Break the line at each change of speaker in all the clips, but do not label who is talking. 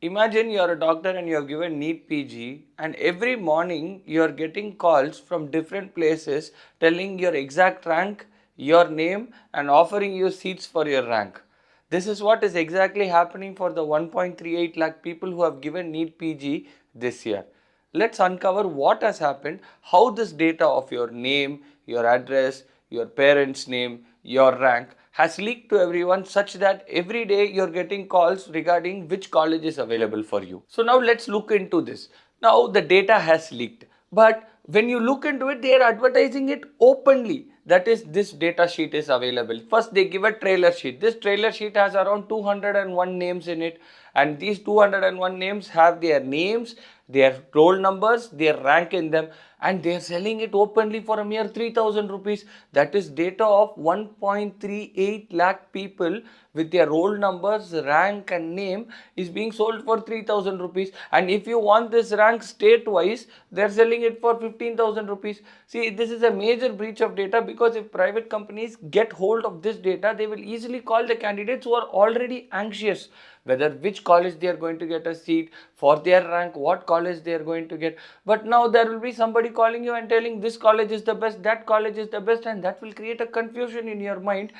Imagine you're a doctor and you're given NEET PG, and every morning you're getting calls from different places telling your exact rank, your name, and offering you seats for your rank. This is what is exactly happening for the 1.38 lakh people who have given NEET PG this year. Let's uncover what has happened, how this data of your name, your address, your parents' name, your rank has leaked to everyone such that every day you're getting calls regarding which college is available for you. So now let's look into this. Now the data has leaked, but when you look into it, they are advertising it openly. That is, this data sheet is available. First, they give a trailer sheet. This trailer sheet has around 201 names in it, and these 201 names have their names, their roll numbers, their rank in them, and they are selling it openly for a mere 3000 rupees. That is data of 1.38 lakh people with their roll numbers, rank, and name is being sold for 3000 rupees. And if you want this rank state wise, they are selling it for 15,000 rupees. See, this is a major breach of data, because if private companies get hold of this data, they will easily call the candidates who are already anxious whether which college they are going to get a seat, for their rank, what college they are going to get. But now there will be somebody calling you and telling this college is the best, that college is the best, and that will create a confusion in your mind.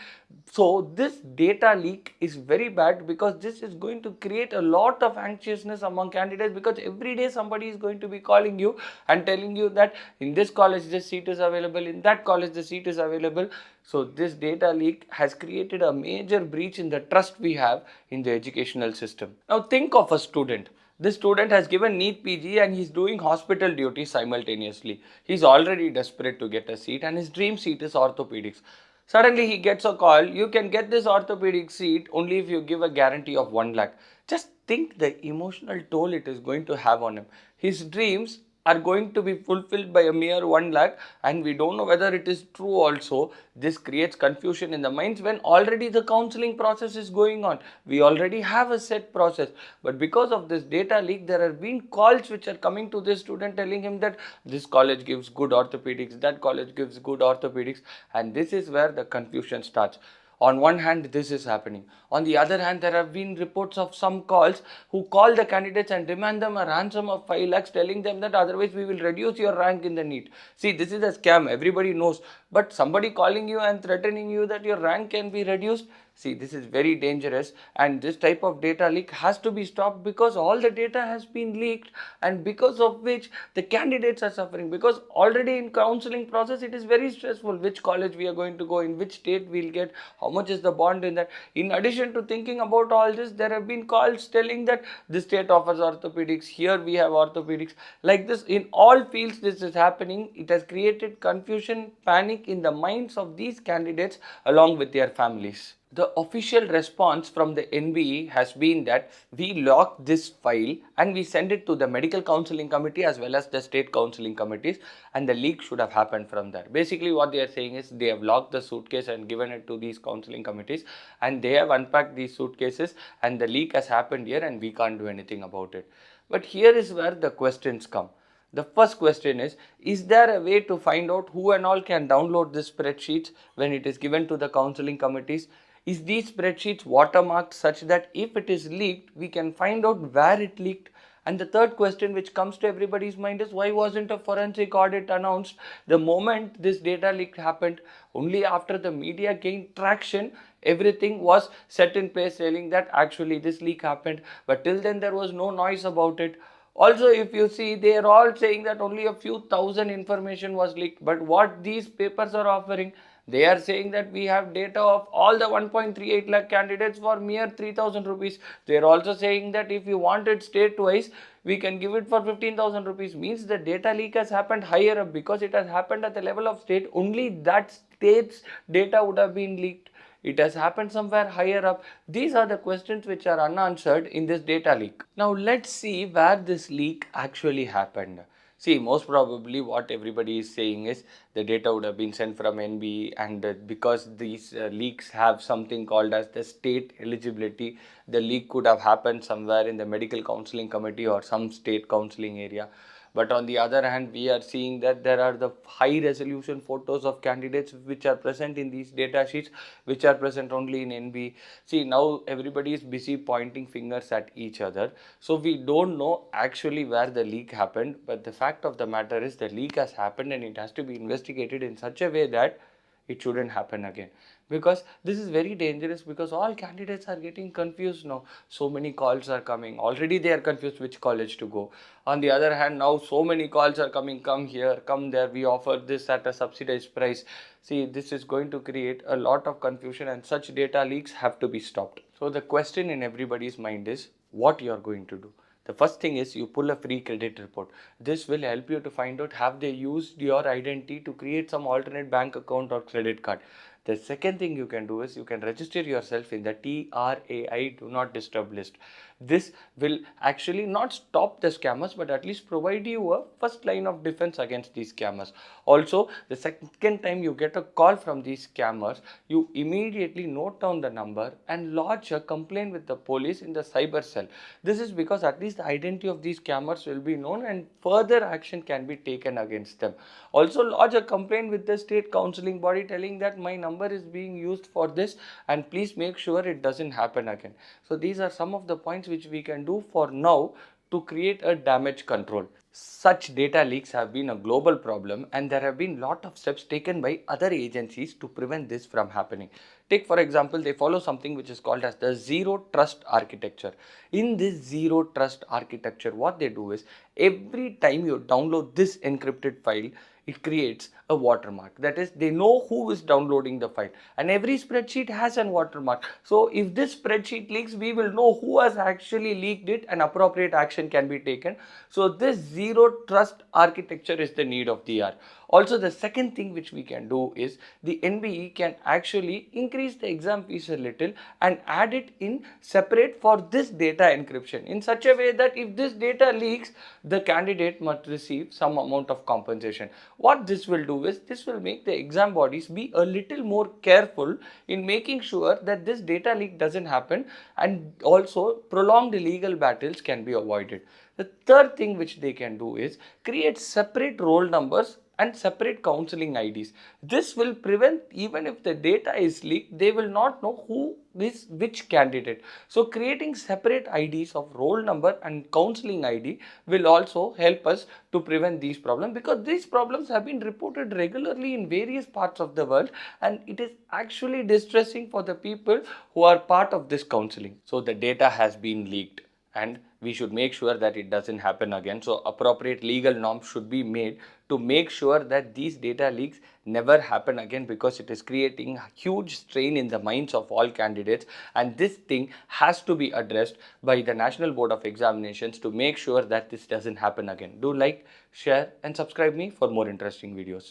So this data leak is very bad, because this is going to create a lot of anxiousness among candidates, because every day somebody is going to be calling you and telling you that in this college this seat is available, in that college the seat is available. So this data leak has created a major breach in the trust we have in the educational system. Now think of a student. This student has given NEET PG and he's doing hospital duties simultaneously. He's already desperate to get a seat, and his dream seat is orthopedics. Suddenly he gets a call, you can get this orthopedic seat only if you give a guarantee of 1 lakh. Just think the emotional toll it is going to have on him. His dreams are going to be fulfilled by a mere 1 lakh, and we don't know whether it is true also. This creates confusion in the minds when already the counseling process is going on. We already have a set process, but because of this data leak, there have been calls which are coming to this student telling him that this college gives good orthopedics, that college gives good orthopedics, and this is where the confusion starts. On one hand, this is happening. On the other hand, there have been reports of some calls who call the candidates and demand them a ransom of 5 lakhs, telling them that otherwise we will reduce your rank in the NEET. See, this is a scam, everybody knows. But somebody calling you and threatening you that your rank can be reduced, see, this is very dangerous, and this type of data leak has to be stopped, because all the data has been leaked, and because of which the candidates are suffering, because already in counseling process it is very stressful, which college we are going to go, in which state we'll get, how much is the bond in that. In addition to thinking about all this, there have been calls telling that this state offers orthopedics, here we have orthopedics. Like this, in all fields this is happening. It has created confusion, panic in the minds of these candidates along with their families. The official response from the NBE has been that we lock this file and we send it to the Medical Counselling Committee as well as the state counselling committees, and the leak should have happened from there. Basically what they are saying is they have locked the suitcase and given it to these counselling committees, and they have unpacked these suitcases, and the leak has happened here and we can't do anything about it. But here is where the questions come. The first question is there a way to find out who and all can download this spreadsheets when it is given to the counseling committees? Is these spreadsheets watermarked such that if it is leaked, we can find out where it leaked? And the third question which comes to everybody's mind is, why wasn't a forensic audit announced the moment this data leak happened? Only after the media gained traction, everything was set in place saying that actually this leak happened, but till then there was no noise about it. Also, if you see, they are all saying that only a few thousand information was leaked, but what these papers are offering, they are saying that we have data of all the 1.38 lakh candidates for mere 3000 rupees. They are also saying that if you want it state wise, we can give it for 15,000 rupees. Means the data leak has happened higher up, because it has happened at the level of state. Only that state's data would have been leaked. It has happened somewhere higher up. These are the questions which are unanswered in this data leak. Now let's see where this leak actually happened. See, most probably what everybody is saying is the data would have been sent from NB, and because these leaks have something called as the state eligibility, the leak could have happened somewhere in the Medical Counselling Committee or some state counselling area. But on the other hand, we are seeing that there are the high resolution photos of candidates which are present in these data sheets, which are present only in NB. See, now everybody is busy pointing fingers at each other. So we don't know actually where the leak happened, but the fact of the matter is the leak has happened and it has to be investigated in such a way that it shouldn't happen again, because this is very dangerous, because all candidates are getting confused now. So many calls are coming, already they are confused which college to go. On the other hand, now so many calls are coming, come here, come there, we offer this at a subsidized price. See, this is going to create a lot of confusion, and such data leaks have to be stopped. So the question in everybody's mind is what you are going to do. The first thing is you pull a free credit report. This will help you to find out have they used your identity to create some alternate bank account or credit card. The second thing you can do is you can register yourself in the TRAI do not disturb list. This will actually not stop the scammers, but at least provide you a first line of defense against these scammers. Also, the second time you get a call from these scammers, you immediately note down the number and lodge a complaint with the police in the cyber cell. This is because at least the identity of these scammers will be known and further action can be taken against them. Also, lodge a complaint with the state counseling body telling that my number is being used for this and please make sure it doesn't happen again. So these are some of the points which we can do for now to create a damage control. Such data leaks have been a global problem, and there have been lot of steps taken by other agencies to prevent this from happening. Take for example, they follow something which is called as the zero trust architecture. In this zero trust architecture, what they do is every time you download this encrypted file, it creates a watermark. That is, they know who is downloading the file, and every spreadsheet has an watermark. So if this spreadsheet leaks, we will know who has actually leaked it and appropriate action can be taken. So this zero trust architecture is the need of the hour. Also, the second thing which we can do is the NBE can actually increase the exam fees a little and add it in separate for this data encryption in such a way that if this data leaks, the candidate must receive some amount of compensation. What this will do is this will make the exam bodies be a little more careful in making sure that this data leak doesn't happen, and also prolonged legal battles can be avoided. The third thing which they can do is create separate roll numbers and separate counseling IDs. This will prevent, even if the data is leaked, they will not know who is which candidate. So creating separate IDs of roll number and counseling ID will also help us to prevent these problems, because these problems have been reported regularly in various parts of the world, and it is actually distressing for the people who are part of this counseling. So the data has been leaked, and we should make sure that it doesn't happen again. So appropriate legal norms should be made to make sure that these data leaks never happen again, because it is creating huge strain in the minds of all candidates, and this thing has to be addressed by the National Board of Examinations to make sure that this doesn't happen again. Do like, share and subscribe me for more interesting videos.